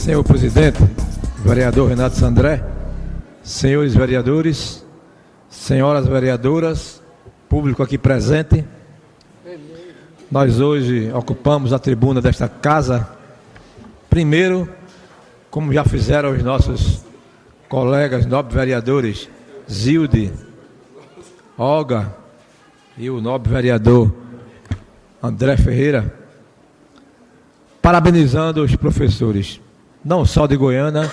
Senhor presidente, vereador Renato Sandré, senhores vereadores, senhoras vereadoras, público aqui presente, nós hoje ocupamos a tribuna desta casa, primeiro, como já fizeram os nossos colegas nobres vereadores, Zilde, Olga e o nobre vereador André Ferreira, parabenizando os professores, não só de Goiânia,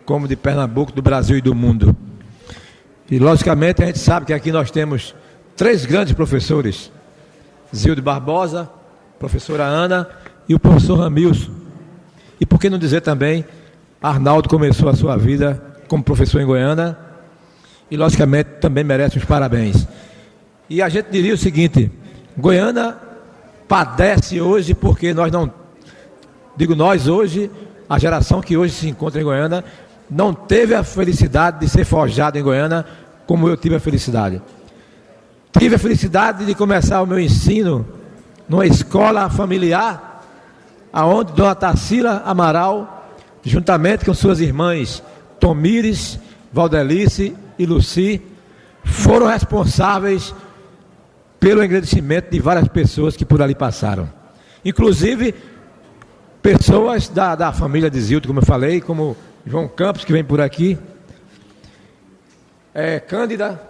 como de Pernambuco, do Brasil e do mundo. E, logicamente, a gente sabe que aqui nós temos 3 grandes professores, Zilde Barbosa, professora Ana e o professor Ramilson. E por que não dizer também, Arnaldo começou a sua vida como professor em Goiânia e, logicamente, também merece os parabéns. E a gente diria o seguinte, Goiânia padece hoje porque nós não, digo nós hoje, a geração que hoje se encontra em Goiânia, não teve a felicidade de ser forjada em Goiânia como eu tive a felicidade. Tive a felicidade de começar o meu ensino numa escola familiar, aonde Dona Tarsila Amaral, juntamente com suas irmãs Tomires, Valdelice e Luci, foram responsáveis pelo engrandecimento de várias pessoas que por ali passaram. Inclusive, pessoas da família de Zildo, como eu falei, como João Campos, que vem por aqui, Cândida,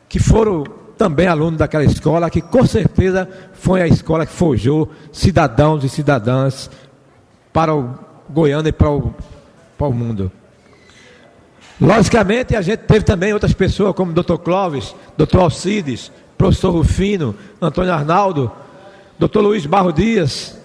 que foram também alunos daquela escola, que com certeza foi a escola que forjou cidadãos e cidadãs para o Goiânia e para o mundo. Logicamente, a gente teve também outras pessoas, como Dr. Clóvis, Dr. Alcides, professor Rufino, Antônio Arnaldo, Dr. Luiz Barro Dias,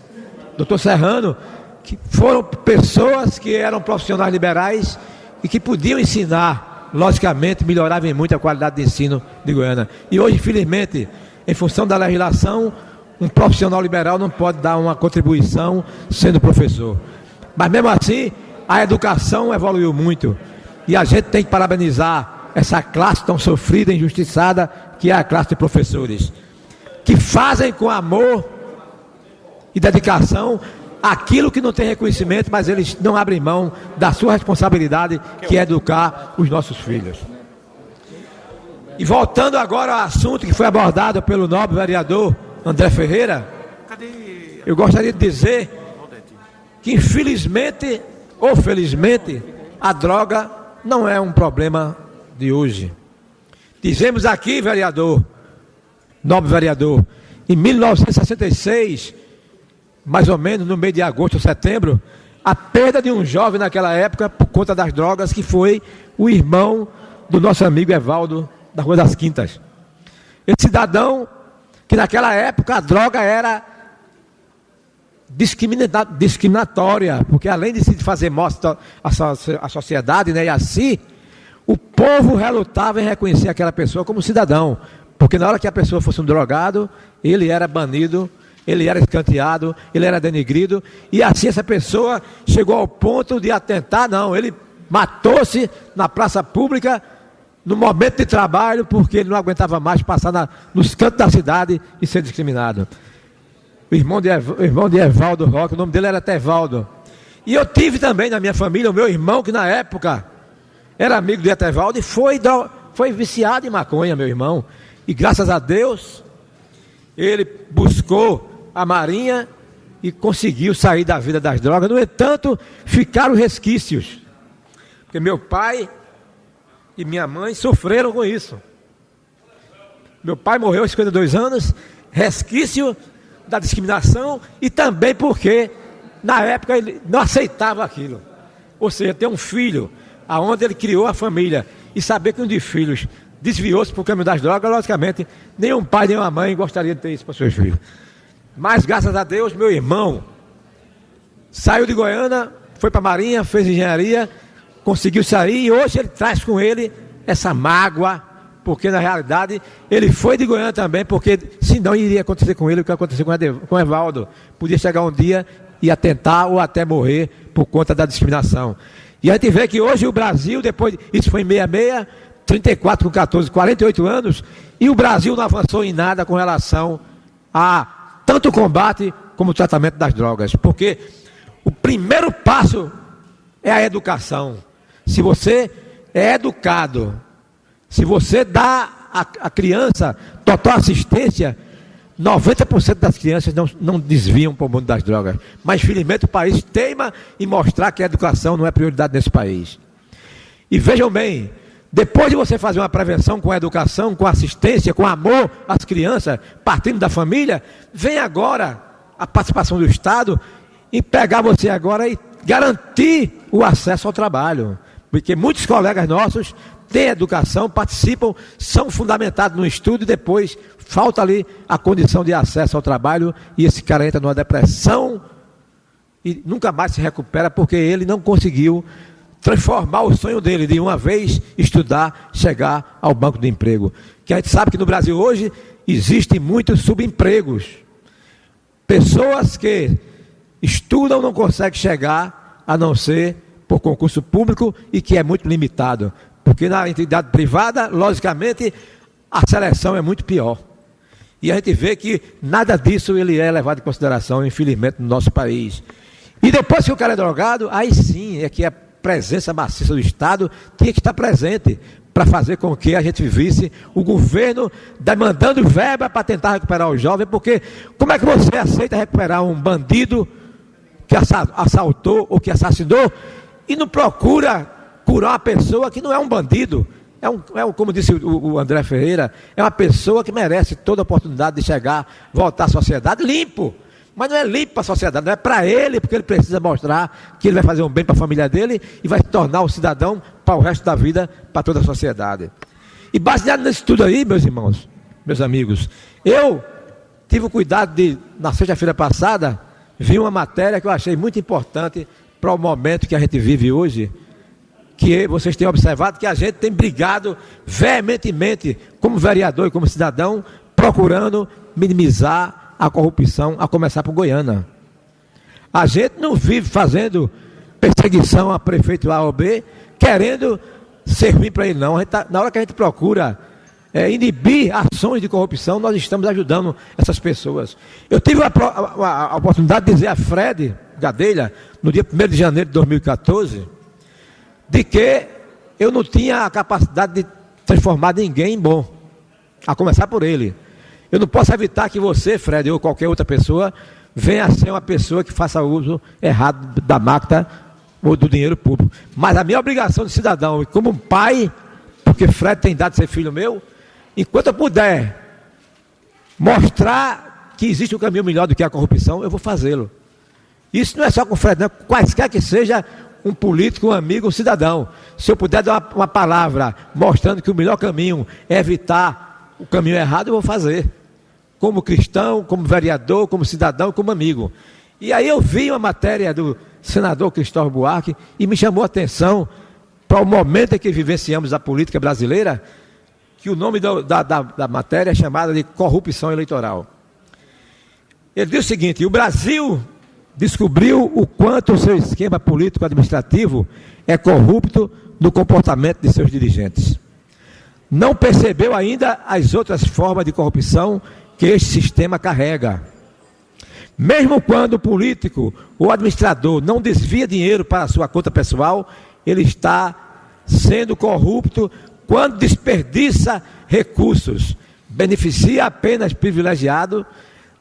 Dr. Serrano, que foram pessoas que eram profissionais liberais e que podiam ensinar, logicamente, melhoravam muito a qualidade de ensino de Goiânia. E hoje, infelizmente, em função da legislação, um profissional liberal não pode dar uma contribuição sendo professor. Mas mesmo assim, a educação evoluiu muito. E a gente tem que parabenizar essa classe tão sofrida e injustiçada, que é a classe de professores, que fazem com amor e dedicação aquilo que não tem reconhecimento, mas eles não abrem mão da sua responsabilidade, que é educar os nossos filhos. E voltando agora ao assunto que foi abordado pelo nobre vereador André Ferreira, eu gostaria de dizer que, infelizmente ou felizmente, a droga não é um problema de hoje. Dizemos aqui, vereador, nobre vereador, em 1966, mais ou menos no mês de agosto ou setembro, a perda de um jovem naquela época por conta das drogas, que foi o irmão do nosso amigo Evaldo, da Rua das Quintas. Esse cidadão, que naquela época a droga era discriminatória, porque além de se fazer mostra à sociedade, né, e assim, o povo relutava em reconhecer aquela pessoa como cidadão, porque na hora que a pessoa fosse um drogado, ele era banido, ele era escanteado, ele era denegrido, e assim essa pessoa chegou ao ponto de atentar, não, ele matou-se na praça pública, no momento de trabalho, porque ele não aguentava mais passar nos cantos da cidade e ser discriminado. O irmão de Evaldo Roque, o nome dele era Tevaldo. E eu tive também na minha família o meu irmão, que na época era amigo de Etevaldo, e foi viciado em maconha, meu irmão. E graças a Deus, ele buscou a Marinha e conseguiu sair da vida das drogas. No entanto, ficaram resquícios, porque meu pai e minha mãe sofreram com isso. Meu pai morreu aos 52 anos, resquício da discriminação, e também porque na época ele não aceitava aquilo. Ou seja, ter um filho aonde ele criou a família e saber que um dos filhos desviou-se para o caminho das drogas, logicamente nenhum pai nem uma mãe gostaria de ter isso para seus filhos. Mas graças a Deus, meu irmão saiu de Goiânia, foi para a Marinha, fez engenharia, conseguiu sair, e hoje ele traz com ele essa mágoa, porque na realidade ele foi de Goiânia também, porque senão iria acontecer com ele o que aconteceu com o Evaldo. Podia chegar um dia e atentar ou até morrer por conta da discriminação. E a gente vê que hoje o Brasil, isso foi em 66, 34 com 14, 48 anos, e o Brasil não avançou em nada com relação a tanto o combate como o tratamento das drogas. Porque o primeiro passo é a educação. Se você é educado, se você dá à criança total assistência, 90% das crianças não desviam para o mundo das drogas. Mas, infelizmente, o país teima em mostrar que a educação não é prioridade nesse país. E vejam bem, depois de você fazer uma prevenção com a educação, com assistência, com amor às crianças, partindo da família, vem agora a participação do Estado em pegar você agora e garantir o acesso ao trabalho. Porque muitos colegas nossos têm educação, participam, são fundamentados no estudo e depois falta ali a condição de acesso ao trabalho e esse cara entra numa depressão e nunca mais se recupera porque ele não conseguiu transformar o sonho dele de uma vez estudar, chegar ao banco de emprego. Que a gente sabe que no Brasil hoje existem muitos subempregos. Pessoas que estudam não conseguem chegar a não ser por concurso público e que é muito limitado. Porque na entidade privada, logicamente, a seleção é muito pior. E a gente vê que nada disso ele é levado em consideração, infelizmente, no nosso país. E depois que o cara é drogado, aí sim é que a presença maciça do Estado tinha que estar presente para fazer com que a gente visse o governo demandando verba para tentar recuperar o jovem, porque como é que você aceita recuperar um bandido que assaltou ou que assassinou e não procura curar uma pessoa que não é um bandido? Como disse o André Ferreira, é uma pessoa que merece toda a oportunidade de chegar, voltar à sociedade limpo. Mas não é limpo para a sociedade, não é para ele, porque ele precisa mostrar que ele vai fazer um bem para a família dele e vai se tornar um cidadão para o resto da vida, para toda a sociedade. E baseado nesse tudo aí, meus irmãos, meus amigos, eu tive o cuidado de, na sexta-feira passada, vi uma matéria que eu achei muito importante para o momento que a gente vive hoje, que vocês têm observado que a gente tem brigado veementemente, como vereador e como cidadão, procurando minimizar a corrupção, a começar por Goiânia. A gente não vive fazendo perseguição a prefeito A ou B, querendo servir para ele, não. Na hora que a gente procura inibir ações de corrupção, nós estamos ajudando essas pessoas. Eu tive a oportunidade de dizer a Fred Gadelha, no dia 1º de janeiro de 2014, de que eu não tinha a capacidade de transformar ninguém em bom, a começar por ele. Eu não posso evitar que você, Fred, ou qualquer outra pessoa, venha a ser uma pessoa que faça uso errado da máquina ou do dinheiro público. Mas a minha obrigação de cidadão, e como pai, porque Fred tem dado de ser filho meu, enquanto eu puder mostrar que existe um caminho melhor do que a corrupção, eu vou fazê-lo. Isso não é só com o Fred, não. Quaisquer que seja um político, um amigo, um cidadão. Se eu puder dar uma palavra mostrando que o melhor caminho é evitar o caminho errado, eu vou fazer. Como cristão, como vereador, como cidadão, como amigo. E aí eu vi uma matéria do senador Cristóvão Buarque e me chamou a atenção para o momento em que vivenciamos a política brasileira, que o nome da matéria é chamada de corrupção eleitoral. Ele diz o seguinte: o Brasil descobriu o quanto o seu esquema político-administrativo é corrupto no comportamento de seus dirigentes. Não percebeu ainda as outras formas de corrupção que este sistema carrega. Mesmo quando o político ou administrador não desvia dinheiro para a sua conta pessoal, ele está sendo corrupto quando desperdiça recursos, beneficia apenas privilegiado,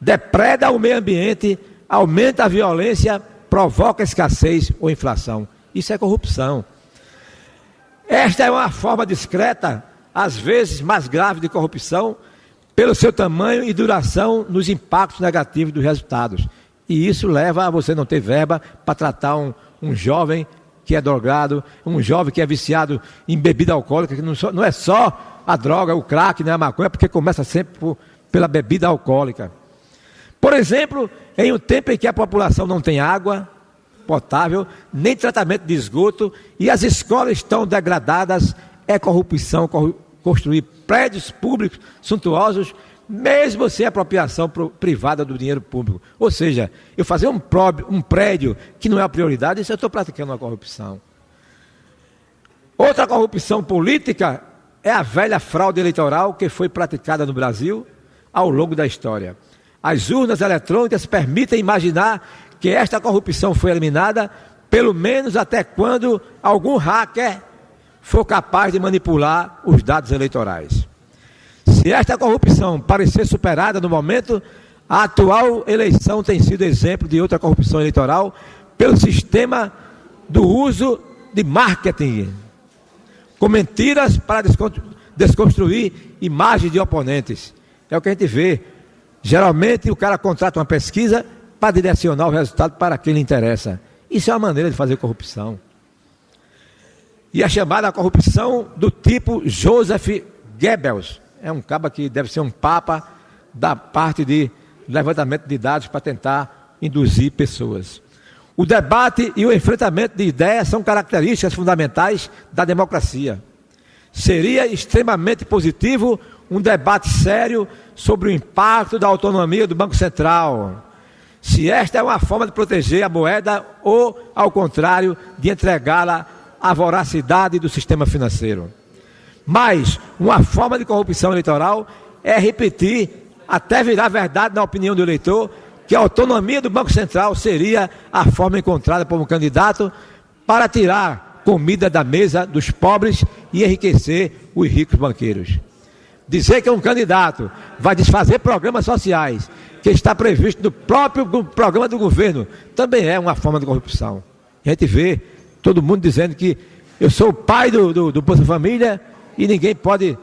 depreda o meio ambiente, aumenta a violência, provoca escassez ou inflação. Isso é corrupção. Esta é uma forma discreta, às vezes mais grave de corrupção, pelo seu tamanho e duração nos impactos negativos dos resultados. E isso leva a você não ter verba para tratar um jovem que é drogado, um jovem que é viciado em bebida alcoólica, que não é só a droga, o crack, né, a maconha, porque começa sempre pela bebida alcoólica. Por exemplo, em um tempo em que a população não tem água potável, nem tratamento de esgoto, e as escolas estão degradadas, é corrupção construir prédios públicos suntuosos, mesmo sem apropriação privada do dinheiro público. Ou seja, eu fazer um prédio que não é a prioridade, isso eu estou praticando uma corrupção. Outra corrupção política é a velha fraude eleitoral que foi praticada no Brasil ao longo da história. As urnas eletrônicas permitem imaginar que esta corrupção foi eliminada pelo menos até quando algum hacker for capaz de manipular os dados eleitorais. Se esta corrupção parecer superada no momento, a atual eleição tem sido exemplo de outra corrupção eleitoral pelo sistema do uso de marketing, com mentiras para desconstruir imagens de oponentes. É o que a gente vê. Geralmente o cara contrata uma pesquisa para direcionar o resultado para quem lhe interessa. Isso é uma maneira de fazer corrupção. E a chamada corrupção do tipo Joseph Goebbels. É um cabo que deve ser um papa da parte de levantamento de dados para tentar induzir pessoas. O debate e o enfrentamento de ideias são características fundamentais da democracia. Seria extremamente positivo um debate sério sobre o impacto da autonomia do Banco Central. Se esta é uma forma de proteger a moeda ou, ao contrário, de entregá-la à voracidade do sistema financeiro. Mas uma forma de corrupção eleitoral é repetir, até virar verdade na opinião do eleitor, que a autonomia do Banco Central seria a forma encontrada por um candidato para tirar comida da mesa dos pobres e enriquecer os ricos banqueiros. Dizer que um candidato vai desfazer programas sociais que está previsto no próprio programa do governo também é uma forma de corrupção. A gente vê todo mundo dizendo que eu sou o pai do Bolsa Família e ninguém pode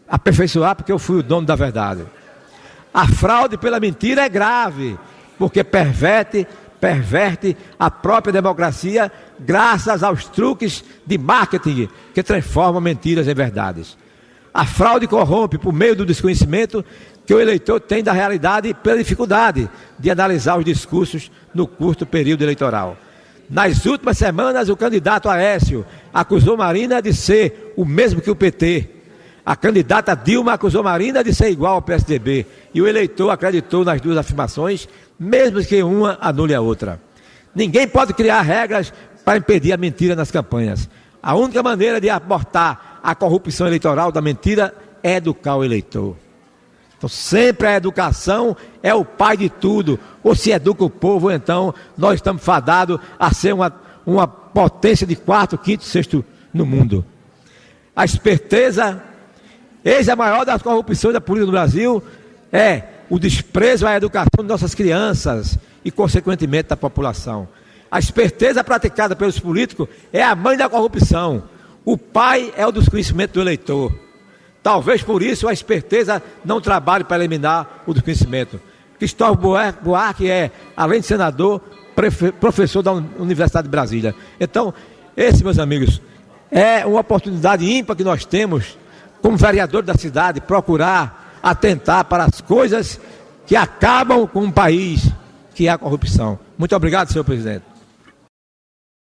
aperfeiçoar porque eu fui o dono da verdade. A fraude pela mentira é grave, porque perverte a própria democracia graças aos truques de marketing que transformam mentiras em verdades. A fraude corrompe por meio do desconhecimento que o eleitor tem da realidade pela dificuldade de analisar os discursos no curto período eleitoral. Nas últimas semanas, o candidato Aécio acusou Marina de ser o mesmo que o PT. A candidata Dilma acusou Marina de ser igual ao PSDB. E o eleitor acreditou nas duas afirmações, mesmo que uma anule a outra. Ninguém pode criar regras para impedir a mentira nas campanhas. A única maneira de abortar a corrupção eleitoral da mentira é educar o eleitor. Então sempre a educação é o pai de tudo. Ou se educa o povo, ou então nós estamos fadados a ser uma potência de quarto, quinto, sexto no mundo. A esperteza, eis a maior das corrupções da política do Brasil, é o desprezo à educação de nossas crianças e, consequentemente, da população. A esperteza praticada pelos políticos é a mãe da corrupção. O pai é o desconhecimento do eleitor. Talvez por isso a esperteza não trabalhe para eliminar o desconhecimento. Cristóvão Buarque é, além de senador, professor da Universidade de Brasília. Então, esse, meus amigos, é uma oportunidade ímpar que nós temos, como vereador da cidade, procurar atentar para as coisas que acabam com um país, que é a corrupção. Muito obrigado, senhor presidente.